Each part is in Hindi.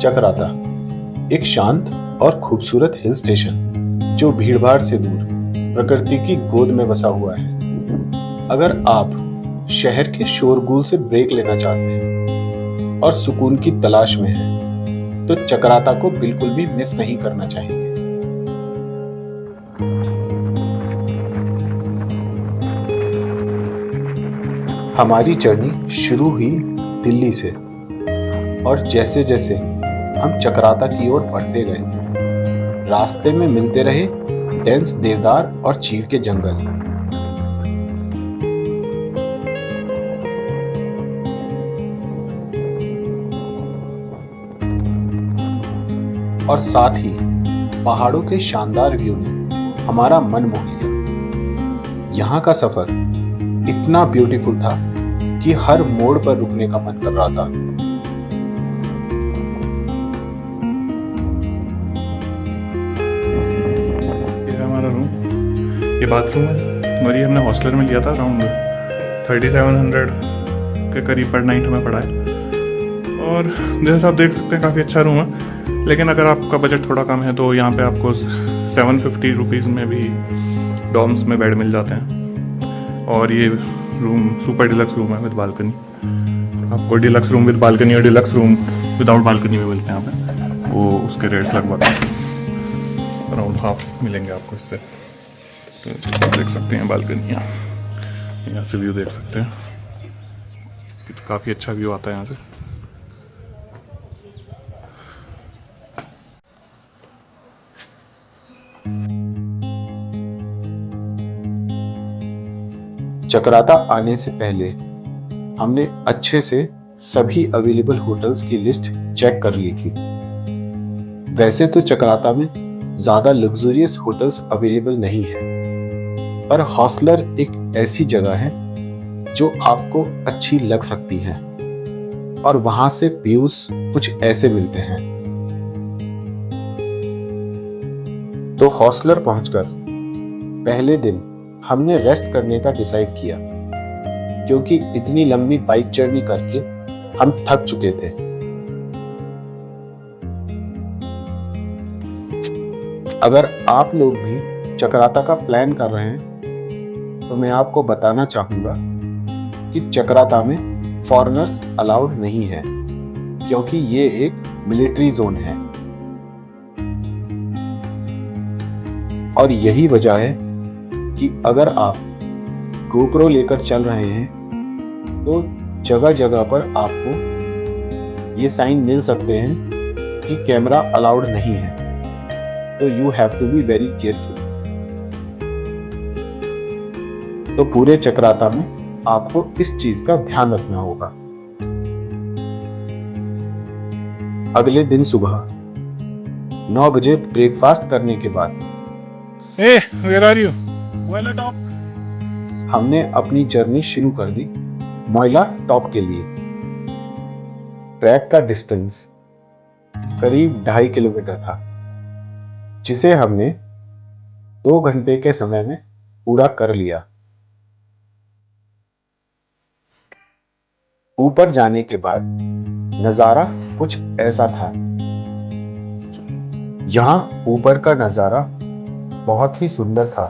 चकराता, एक शांत और खूबसूरत हिल स्टेशन जो भीड़भाड़ से दूर प्रकृति की गोद में बसा हुआ है। अगर आप शहर के शोरगुल से ब्रेक लेना चाहते हैं और सुकून की तलाश में हैं, तो चकराता को बिल्कुल भी मिस नहीं करना चाहिए। हमारी जर्नी शुरू हुई दिल्ली से और जैसे जैसे हम चकराता की ओर बढ़ते गए, रास्ते में मिलते रहे डेंस देवदार और चीड़ के जंगल। और साथ ही पहाड़ों के शानदार व्यू ने हमारा मन मोह लिया। यहाँ का सफर इतना ब्यूटीफुल था कि हर मोड़ पर रुकने का मन कर रहा था। ये हमारा रूम, ये बाथरूम है और ये हमने हॉस्टलर में लिया था। अराउंड 3700 के करीब पर नाइट हमें पड़ा है। और जैसा आप देख सकते हैं काफ़ी अच्छा रूम है, लेकिन अगर आपका बजट थोड़ा कम है तो यहाँ पे आपको 750 रुपीज़ में भी डॉर्म्स में बेड मिल जाते हैं। और ये रूम सुपर डिलक्स रूम है विद बालकनी। आपको डिलक्स रूम विद बालकनी और डिलक्स रूम विदाउट बालकनी में मिलते हैं यहाँ पे। वो उसके रेट्स लगभग अराउंड हाफ मिलेंगे आपको इससे। तो आप देख सकते हैं बालकनी, यहाँ से व्यू देख सकते हैं। काफ़ी अच्छा व्यू आता है यहाँ से। चकराता आने से पहले हमने अच्छे से सभी अवेलेबल होटल्स की लिस्ट चेक कर ली थी। वैसे तो चकराता में ज्यादा लग्जरियस होटल्स अवेलेबल नहीं है, पर हॉस्टलर एक ऐसी जगह है जो आपको अच्छी लग सकती है और वहां से व्यूज कुछ ऐसे मिलते हैं। तो हॉस्टलर पहुंचकर पहले दिन हमने रेस्ट करने का डिसाइड किया, क्योंकि इतनी लंबी बाइक जर्नी करके हम थक चुके थे। अगर आप लोग भी चकराता का प्लान कर रहे हैं तो मैं आपको बताना चाहूंगा कि चकराता में फॉरेनर्स अलाउड नहीं है, क्योंकि ये एक मिलिट्री जोन है। और यही वजह है कि अगर आप गोप्रो लेकर चल रहे हैं तो जगह जगह पर आपको ये साइन मिल सकते हैं कि कैमरा अलाउड नहीं है, तो you have to be very careful. तो पूरे चकराता में आपको इस चीज का ध्यान रखना होगा। अगले दिन सुबह 9 बजे ब्रेकफास्ट करने के बाद where are you? हमने अपनी जर्नी शुरू कर दी मोइला टॉप के लिए। ट्रैक का डिस्टेंस करीब 2.5 किलोमीटर था, जिसे हमने 2 घंटे के समय में पूरा कर लिया। ऊपर जाने के बाद नजारा कुछ ऐसा था। यहाँ ऊपर का नजारा बहुत ही सुंदर था।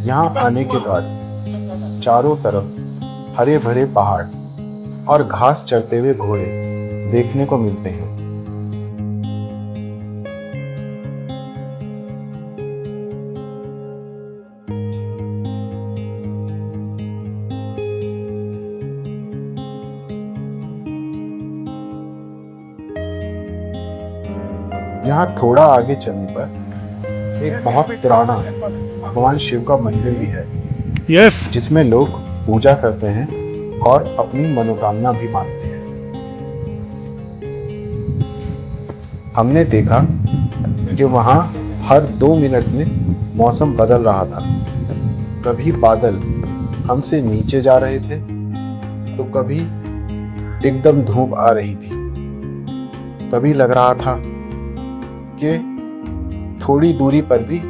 यहाँ आने के बाद चारों तरफ हरे भरे पहाड़ और घास चरते हुए घोड़े देखने को मिलते हैं। यहाँ थोड़ा आगे चलने पर एक बहुत पुराना भगवान शिव का मंदिर भी है, जिसमें लोग पूजा करते हैं और अपनी मनोकामना भी मानते हैं। हमने देखा कि वहाँ हर 2 मिनट में मौसम बदल रहा था। कभी बादल हमसे नीचे जा रहे थे तो कभी एकदम धूप आ रही थी। कभी लग रहा था कि थोड़ी दूरी पर भी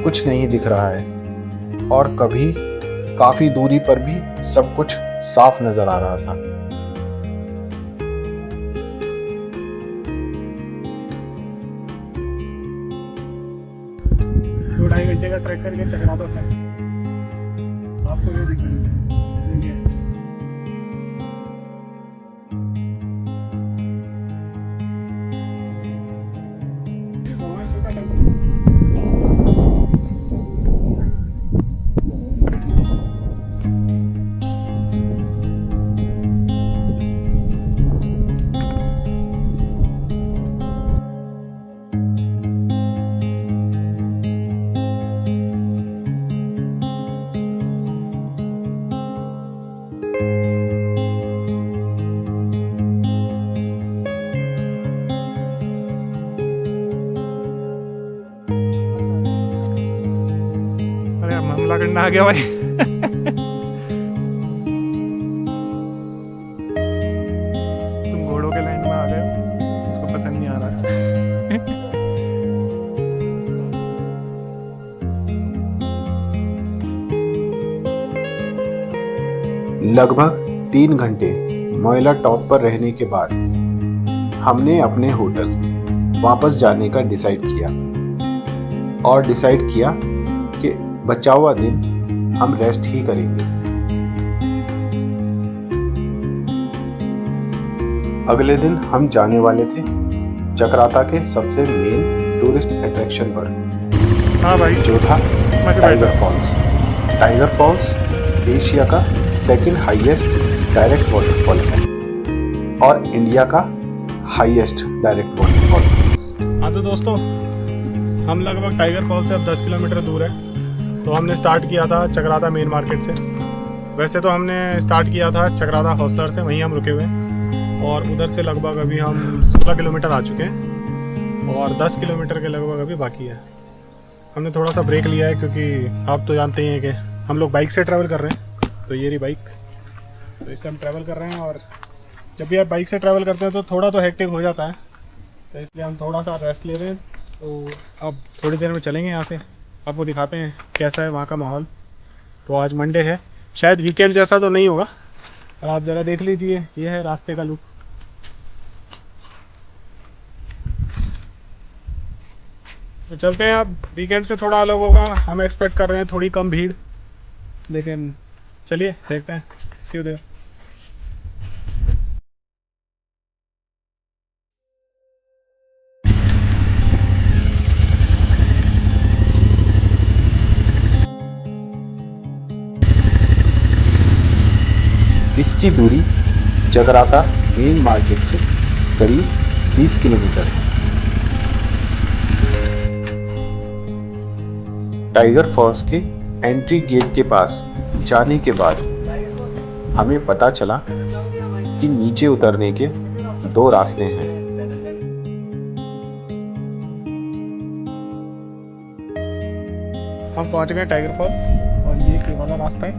कुछ नहीं दिख रहा है और कभी काफी दूरी पर भी सब कुछ साफ नजर आ रहा था। ट्रैक करके चकराता था। आपको ये दिखाएंगे। हमला करना आ गया भाई। तुम घोड़ों के लाइन में आ गए हो, उसको पसंद नहीं आ रहा। लगभग 3 घंटे मोयला टॉप पर रहने के बाद हमने अपने होटल वापस जाने का डिसाइड किया और डिसाइड किया कि बचा हुआ दिन हम रेस्ट ही करेंगे। अगले दिन हम जाने वाले थे चक्राता के सबसे मेन टूरिस्ट अट्रैक्शन पर। हाँ भाई, जो था tiger false. Tiger false Asia का सेकंड हाईएस्ट डायरेक्ट वाटरफॉल है और इंडिया का हाईएस्ट डायरेक्ट वाटरफॉल। हाँ तो दोस्तों, हम लगभग टाइगर फॉल से अब 10 किलोमीटर दूर है। तो हमने स्टार्ट किया था चकराता मेन मार्केट से। वैसे तो हमने स्टार्ट किया था चकराता हॉस्टलर से, वहीं हम रुके हुए हैं। और उधर से लगभग अभी हम 16 किलोमीटर आ चुके हैं और 10 किलोमीटर के लगभग अभी बाकी है। हमने थोड़ा सा ब्रेक लिया है क्योंकि आप तो जानते ही हैं कि हम लोग बाइक से ट्रैवल कर रहे हैं। तो ये रही बाइक, तो इससे हम ट्रैवल कर रहे हैं। और जब भी आप बाइक से ट्रैवल करते हैं तो थोड़ा तो हेक्टिक हो जाता है, तो इसलिए हम थोड़ा सा रेस्ट ले रहे हैं। तो अब थोड़ी देर में चलेंगे यहाँ से, आपको दिखाते हैं कैसा है वहाँ का माहौल। तो आज मंडे है, शायद वीकेंड जैसा तो नहीं होगा, और आप ज़रा देख लीजिए, ये है रास्ते का लुक। तो चलते हैं। अब वीकेंड से थोड़ा अलग होगा, हम एक्सपेक्ट कर रहे हैं थोड़ी कम भीड़, लेकिन चलिए देखते हैं। सी यू देयर। इसकी दूरी जगराता मेन मार्केट से करीब 30 किलोमीटर है। टाइगर फॉल्स के एंट्री गेट के पास जाने के बाद हमें पता चला कि नीचे उतरने के 2 रास्ते हैं। हम पहुंच गए टाइगर फॉल और ये वाला रास्ता है,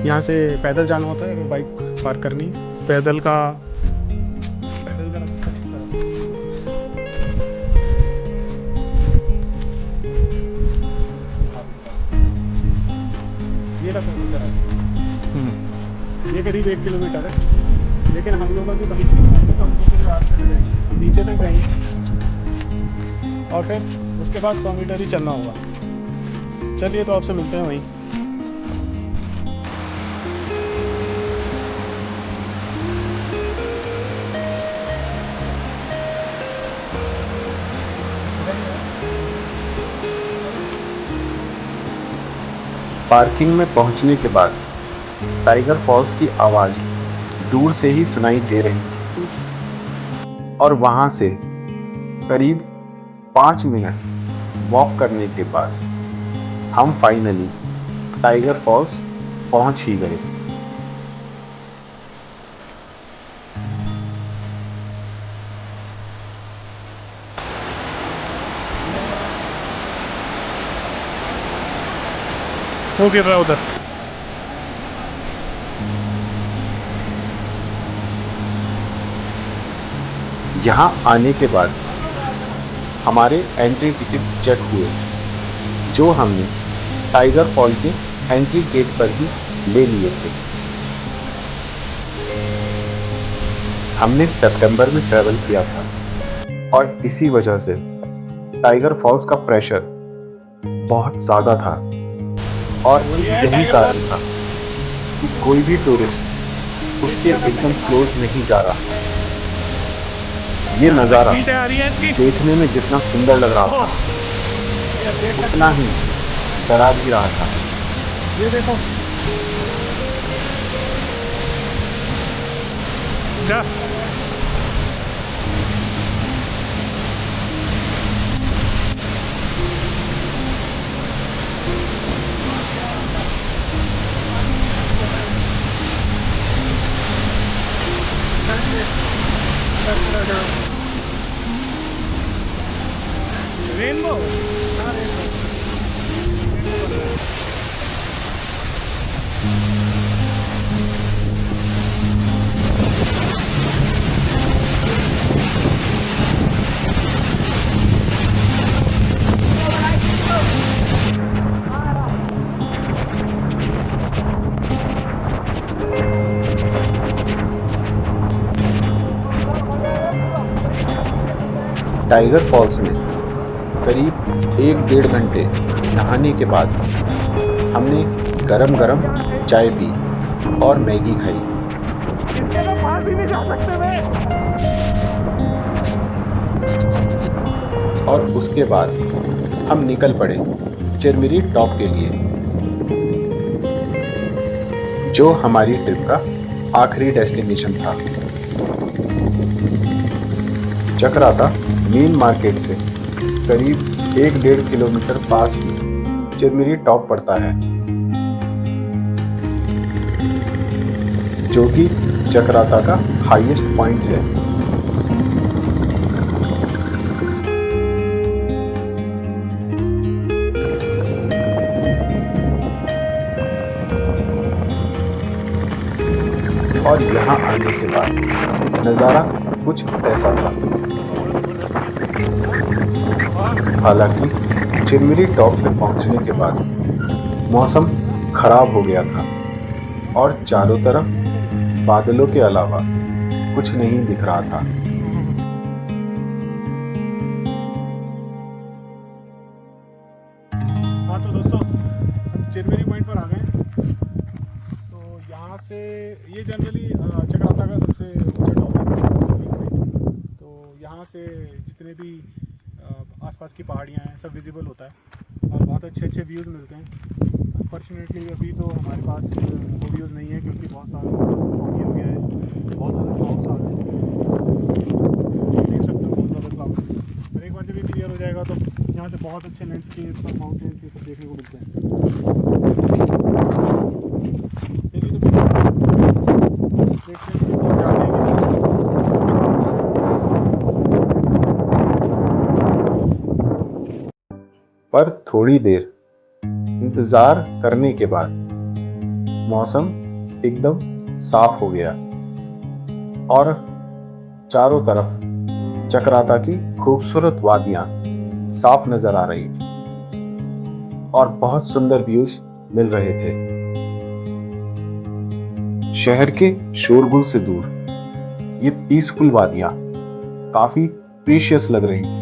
यहाँ से पैदल जाना होता है अगर बाइक पार्क करनी है। पैदल का रास्ता इस तरफ। ये रास्ता इधर है, ये करीब 1 किलोमीटर है, लेकिन हम लोग अभी बाइक से रास्ते में गए, नीचे तक गए और फिर उसके बाद 100 मीटर ही चलना होगा। चलिए, तो आपसे मिलते हैं वहीं। पार्किंग में पहुंचने के बाद टाइगर फॉल्स की आवाज दूर से ही सुनाई दे रही थी और वहां से करीब 5 मिनट वॉक करने के बाद हम फाइनली टाइगर फॉल्स पहुंच ही गए। वो गिर रहा है उधर। यहाँ आने के बाद हमारे एंट्री टिकट चेक हुए, जो हमने टाइगर फॉल के एंट्री गेट पर ही ले लिए थे। हमने सितंबर में ट्रैवल किया था और इसी वजह से टाइगर फॉल्स का प्रेशर बहुत ज्यादा था और यही कारण था कि कोई भी टूरिस्ट उसके एकदम क्लोज नहीं जा रहा। ये नज़ारा देखने में जितना सुंदर लग रहा था उतना ही डरा भी रहा था। ये देखो जा रेनबो टाइगर फॉल्स में करीब 1-1.5 घंटे नहाने के बाद हमने गरम गरम चाय पी और मैगी खाई। और उसके बाद हम निकल पड़े चिरमिरी टॉप के लिए, जो हमारी ट्रिप का आखिरी डेस्टिनेशन था। चक्राता मेन मार्केट से करीब 1-1.5 किलोमीटर पास ही चिरमिरी टॉप पड़ता है, जो कि चक्राता का हाईएस्ट पॉइंट है। और यहाँ आने के बाद नज़ारा कुछ ऐसा था। हालांकि चिरमिरी टॉप पे पहुंचने के बाद मौसम खराब हो गया था और चारों तरफ बादलों के अलावा कुछ नहीं दिख रहा था। हाँ तो दोस्तों हम चिरमिरी पॉइंट पर आ गए। तो यहाँ से ये जनरली चक्राता का सबसे ऊंचा टॉप है। तो यहाँ से जितने भी आसपास की पहाड़ियाँ हैं सब विजिबल होता है और बहुत अच्छे अच्छे व्यूज़ मिलते हैं। अनफॉर्चुनेटली अभी तो हमारे पास वो व्यूज़ नहीं है क्योंकि बहुत सारा कॉफी हो गया है, बहुत ज़्यादा क्लाउड्स आ रहे हैं, देख सकते हो बहुत ज़्यादा क्लाउड। और एक बार जब ये क्लियर हो जाएगा तो यहाँ से बहुत अच्छे लैंडस्केप और माउंटेन्स ये सब देखने को मिलते हैं। चलिए तो देखते हैं और जाते हैं। पर थोड़ी देर इंतजार करने के बाद मौसम एकदम साफ हो गया और चारों तरफ चक्राता की खूबसूरत वादियां साफ नजर आ रही थी और बहुत सुंदर व्यूज मिल रहे थे। शहर के शोरगुल से दूर ये पीसफुल वादियां काफी प्रीशियस लग रही थी।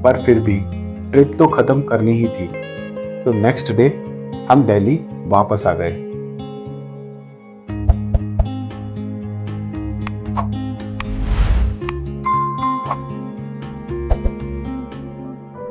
पर फिर भी ट्रिप तो खत्म करनी ही थी, तो नेक्स्ट डे हम दिल्ली वापस आ गए।